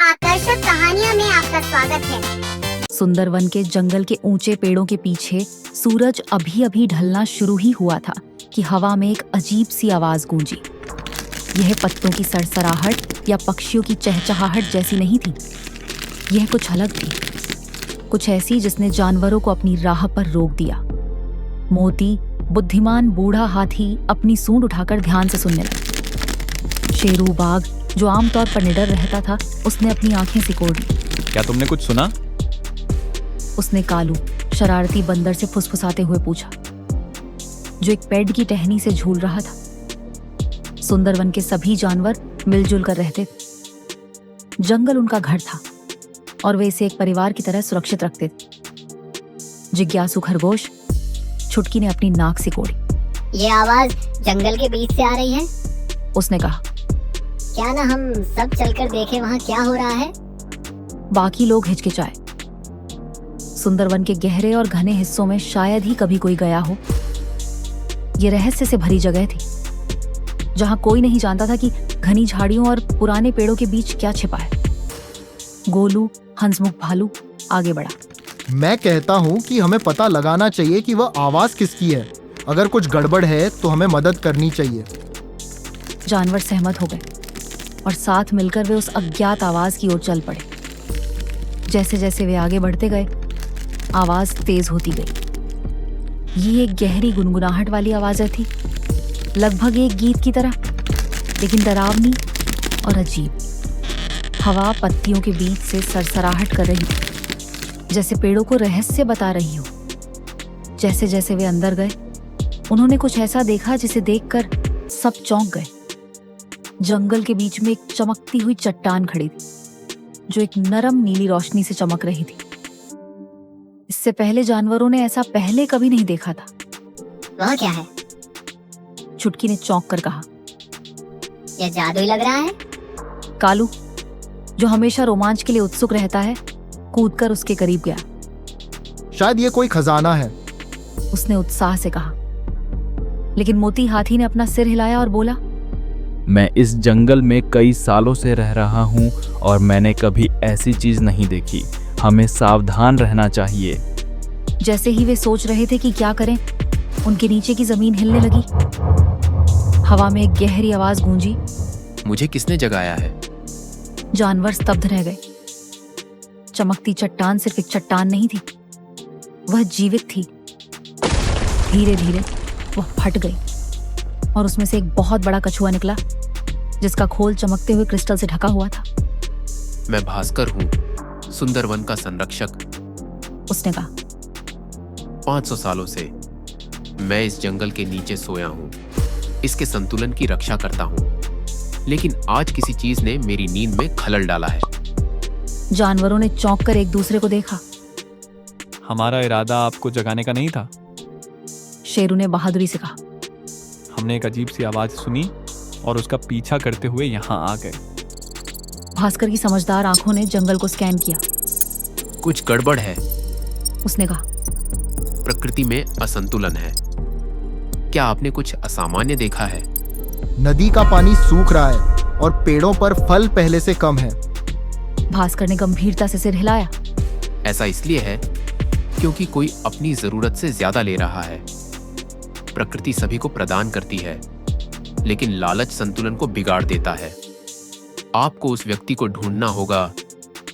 आकर्षक कहानियों में आपका स्वागत है। सुंदरवन के जंगल के ऊंचे पेड़ों के पीछे सूरज अभी अभी ढलना शुरू ही हुआ था कि हवा में एक अजीब सी आवाज गूंजी। यह पत्तों की सरसराहट या पक्षियों की चहचहाहट जैसी नहीं थी। यह कुछ अलग थी, कुछ ऐसी जिसने जानवरों को अपनी राह पर रोक दिया। मोती, बुद्धिमान बूढ़ा हाथी, अपनी सूंड उठाकर ध्यान से सुनने लगा। शेरू बाघ, जो आमतौर पर निडर रहता था, उसने अपनी आंखें सिकोड़ ली। क्या तुमने कुछ सुना? उसने कालू, शरारती बंदर से फुसफुसाते हुए पूछा, जो एक पेड़ की टहनी से झूल रहा था। सुंदरवन के सभी जानवर मिलजुल कर रहते थे। जंगल उनका घर था और वे इसे एक परिवार की तरह सुरक्षित रखते थे। जिज्ञासु खरगोश, छुटकी ने अपनी नाक सिकोड़ी। ये आवाज जंगल के बीच से आ रही है। उसने कहा, क्या ना हम सब चलकर देखें वहाँ क्या हो रहा है। बाकी लोग हिचकिचाए। सुंदरवन के गहरे और घने हिस्सों में शायद ही कभी कोई गया हो। ये रहस्य से भरी जगह थी, जहां कोई नहीं जानता था कि घनी झाड़ियों और पुराने पेड़ों के बीच क्या छिपा है। गोलू, हंसमुख भालू आगे बढ़ा। मैं कहता हूँ कि हमें पता लगाना चाहिए कि वह आवाज किसकी है। अगर कुछ गड़बड़ है तो हमें मदद करनी चाहिए। जानवर सहमत हो गए और साथ मिलकर वे उस अज्ञात आवाज की ओर चल पड़े। जैसे जैसे वे आगे बढ़ते गए, आवाज तेज होती गई। ये एक गहरी गुनगुनाहट वाली आवाज थी, लगभग एक गीत की तरह, लेकिन डरावनी और अजीब। हवा पत्तियों के बीच से सरसराहट कर रही थी, जैसे पेड़ों को रहस्य बता रही हो। जैसे जैसे वे अंदर गए, उन्होंने कुछ ऐसा देखा जिसे देखकर सब चौंक गए। जंगल के बीच में एक चमकती हुई चट्टान खड़ी थी, जो एक नरम नीली रोशनी से चमक रही थी। इससे पहले जानवरों ने ऐसा पहले कभी नहीं देखा था। वह क्या है? छुटकी ने चौंक कर कहा। यह जादुई लग रहा है। कालू, जो हमेशा रोमांच के लिए उत्सुक रहता है, कूदकर उसके करीब गया। शायद ये कोई खजाना है, उसने उत्साह से कहा। लेकिन मोती हाथी ने अपना सिर हिलाया और बोला, मैं इस जंगल में कई सालों से रह रहा हूँ और मैंने कभी ऐसी चीज नहीं देखी। हमें सावधान रहना चाहिए। जैसे ही वे सोच रहे थे कि क्या करें, उनके नीचे की जमीन हिलने लगी। हवा में एक गहरी आवाज गूंजी। मुझे किसने जगाया है? जानवर स्तब्ध रह गए। चमकती चट्टान सिर्फ एक चट्टान नहीं थी, वह जीवित थी। धीरे धीरे वह फट गई और उसमें से एक बहुत बड़ा कछुआ निकला, जिसका खोल चमकते हुए क्रिस्टल से ढका हुआ था। मैं भास्कर हूँ, सुंदरवन का संरक्षक। उसने कहा, 500 सालों से मैं इस जंगल के नीचे सोया हूँ, इसके संतुलन की रक्षा करता हूँ। लेकिन आज किसी चीज ने मेरी नींद में खलल डाला है। जानवरों ने चौंक कर एक दूसरे को देखा। हमारा इरादा आपको जगाने का नहीं था। शेरू ने बहादुरी से कहा। हमने एक अजीब सी आवाज सुनी और उसका पीछा करते हुए यहाँ आ गए। भास्कर की समझदार आंखों ने जंगल को स्कैन किया। कुछ गड़बड़ है, उसने कहा। प्रकृति में असंतुलन है। क्या आपने कुछ असामान्य देखा है? नदी का पानी सूख रहा है और पेड़ों पर फल पहले से कम है। भास्कर ने गंभीरता से सिर हिलाया। ऐसा इसलिए है क्योंकि कोई अपनी जरूरत से ज्यादा ले रहा है। प्रकृति सभी को प्रदान करती है, लेकिन लालच संतुलन को बिगाड़ देता है। आपको उस व्यक्ति को ढूंढना होगा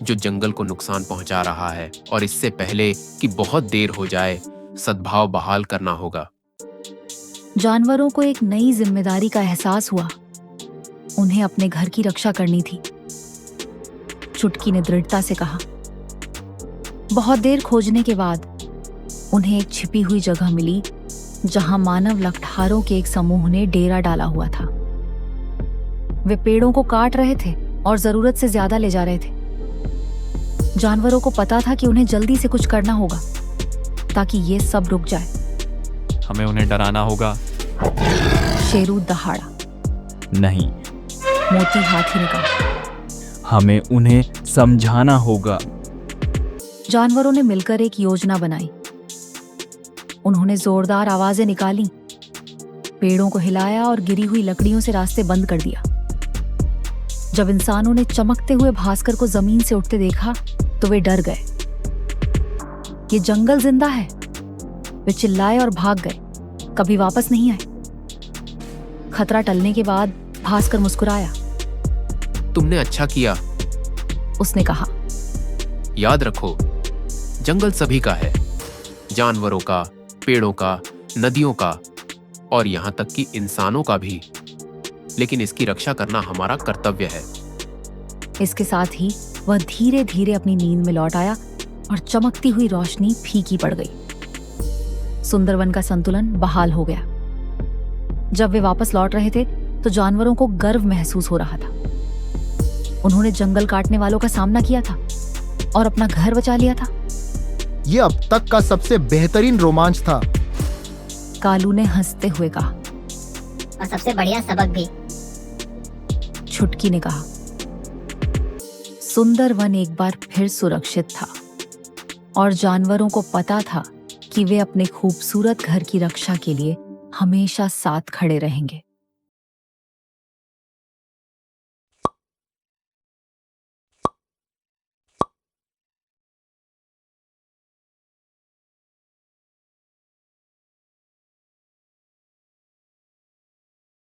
जो जंगल को नुकसान पहुंचा रहा है, और इससे पहले कि बहुत देर हो जाए, सद्भाव बहाल करना होगा। जानवरों को एक नई जिम्मेदारी का एहसास हुआ। उन्हें अपने घर की रक्षा करनी थी। छुटकी ने दृढ़ता से कहा। बहुत देर खोजने के बाद उन्हें एक छिपी हुई जगह मिली, जहां मानव लकड़हारों के एक समूह ने डेरा डाला हुआ था। वे पेड़ों को काट रहे थे और जरूरत से ज्यादा ले जा रहे थे। जानवरों को पता था कि उन्हें जल्दी से कुछ करना होगा ताकि ये सब रुक जाए। हमें उन्हें डराना होगा। शेरू दहाड़ा। नहीं, मोती हाथी ने कहा। हमें उन्हें समझाना होगा। जानवरों ने मिलकर एक योजना बनाई। उन्होंने जोरदार आवाजें निकाली, पेड़ों को हिलाया और गिरी हुई लकड़ियों से रास्ते बंद कर दिया। जब इंसानों ने चमकते हुए भास्कर को जमीन से उठते देखा तो वे डर गए। ये जंगल जिंदा है। वे चिल्लाए और भाग गए, कभी वापस नहीं आए। खतरा टलने के बाद भास्कर मुस्कुराया। तुमने अच्छा किया, उसने कहा। याद रखो, जंगल सभी का है, जानवरों का, पेड़ों का, नदियों का और यहाँ तक कि इंसानों का भी। लेकिन इसकी रक्षा करना हमारा कर्तव्य है। इसके साथ ही वह धीरे धीरे अपनी नींद में लौट आया और चमकती हुई रोशनी फीकी पड़ गई। सुंदरवन का संतुलन बहाल हो गया। जब वे वापस लौट रहे थे तो जानवरों को गर्व महसूस हो रहा था। उन्होंने जंगल काटने वालों का सामना किया था और अपना घर बचा लिया था। ये अब तक का सबसे बेहतरीन रोमांच था, कालू ने हंसते हुए कहा। और सबसे बढ़िया सबक भी। छुटकी ने कहा। सुंदरवन एक बार फिर सुरक्षित था और जानवरों को पता था कि वे अपने खूबसूरत घर की रक्षा के लिए हमेशा साथ खड़े रहेंगे।